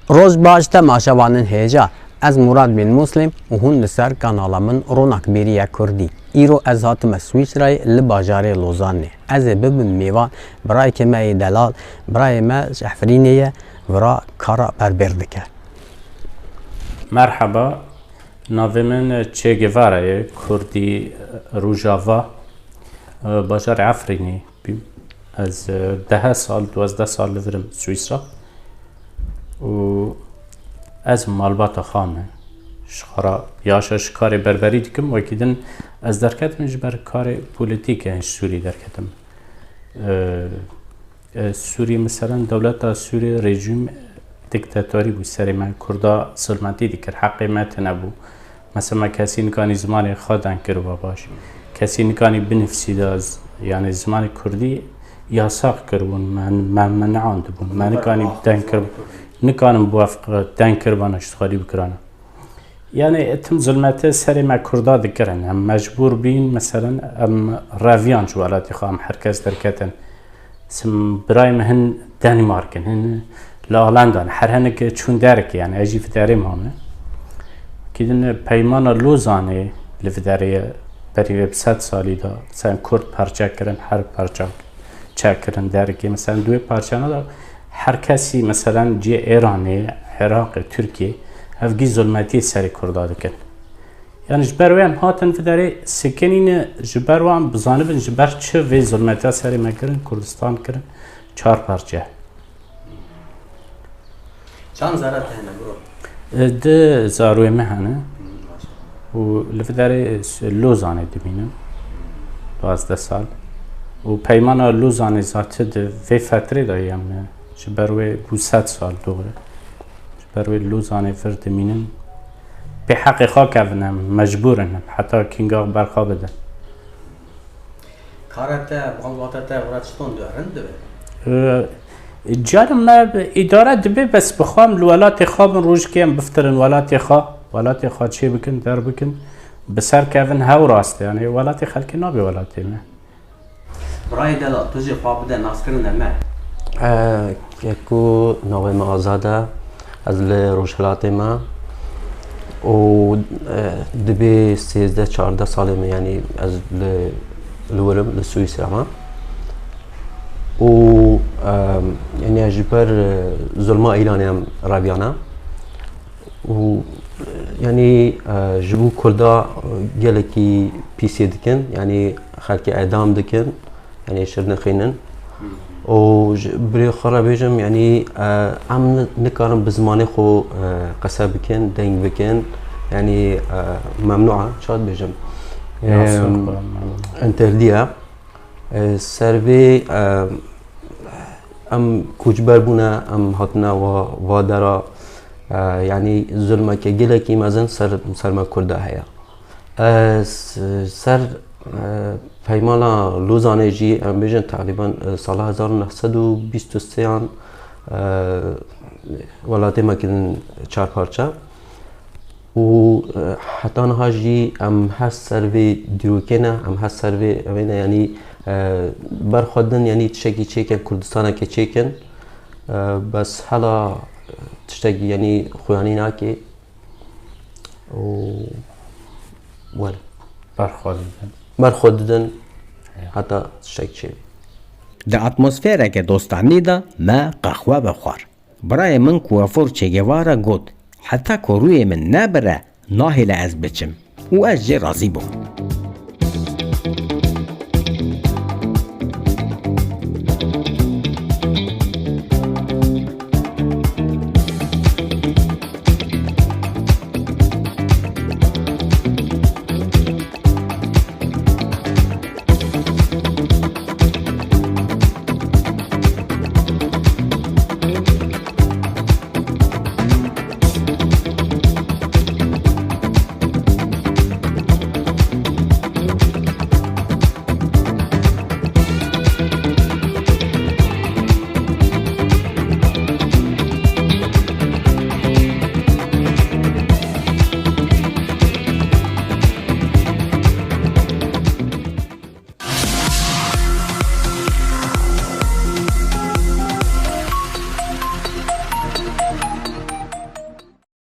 روز باش تماشاوانن هیجا از مراد بن مسلم و هون لسر کانالا من رونق بیریا کردی ایرو از هاتم سویسرای لباجاره لوزانه از ببن میوان برای که ما دلال برای ما جعفرینیه ورا کارا بربردکه. مرحبا، ناوی من چه گواره کردی روجاوا باجار عفرینی بیم. از 12 سال لورم سویسرا و از مالبات خامه شخرا یاشش کار بربری دیکم و کدن از درکتم جبر کار پولیتیک انش سوری درکتم. سوری مثلا دولت سوری رژیم دیکتاتوری بود سری من کردا ظلمتی دیگر حقی مت نبود مثلا کسی نکانی زمان خودن کرد و باش کسی نکانی بنفسید از یعنی زمان کردی یاساق کردون من منعاند بون من نکانی دن کرد نکانم بوافق دن کردن اشتغالی بکرانم یعنی اتم ظلمت سری ما کردا دیگرن هم مجبور بین مثلا ام راویان جوالاتی خواهم هر کس درکتن سم برای مهن دانمارکن هن لآلندان هر هنگ چون درک یعنی اجی فتاری مامه کدن پیمان لوزانه لفتاری بری 100 سالی دا مثلا کرد پارچه کردن هر پارچه چک کردن درکی مثلا دوی پارچه ندار هر کسی مثلا جی ایرانی عراق ترکیه هفگی ظلمتی سری کرده دکن یعنی جبرویم هاتن فتاری سکنین جبرویم بزانبن جبر چه وی ظلمتی سری مکرن کردستان کردن 4 پارچه چند زارت هنه برو؟ ده زاروی مهنه و لفداری لوزانه دبینم 12 سال و پیمان لوزانه ذاته ده وی فتره دایم جبروی بو 100 سال دوره جبروی لوزانه فرد مینم به حق خاک اونم مجبورنم حتی کنگاه برخوا بدن کارتا مالباتتا ورا چطون دارن دوه؟ جارم ما اداره دبی بس بخوام الولات خواب روز کیم بفترن ولات خوا چی بکن در بکن بسر کردن هاو راست یعنی ولات خلکی نبی ولاتی ما برای دلا توجی خواب بده ناس کردن ما یکو نوع ما آزاده از روشلات ما و دبی 13-14 ساله ما یعنی از لورم لسویسرا ما و يعني اجبر ظلماء ايراني هم رابيانا و يعني جبو كردا جالكي بيسي دكن يعني خلقي اعدام دكن يعني شرن خينن و بري خرابيجم يعني عم نكارم بزماني خو قسا بكن دنگ بكن يعني ممنوعه شاد بيجم انترديا سروی ام کوچبر بونه ام هاتنا و وادرا یعنی ظلمه که گله کی مزن سر ما کرده هیا سر پیمالا لوزانه جی ام بیشتر تقریبا سال 1923 ولایت ما کردن 4 پارچه و حتی نهاجی ام هست سروی دروکنه ام هست سروی اوینه یعنی برخوردن یعنی تشکی چیکن کردستانه که چیکن بس حالا تشکی یعنی خوانی ناکی و ولی برخوردن حتی تشکی چی در اتمسفره که دوستانی دا ما قهوه بخور برای من کوافور چگواره گود حتی که روی من نبره ناهل از بچم و از جه راضی بم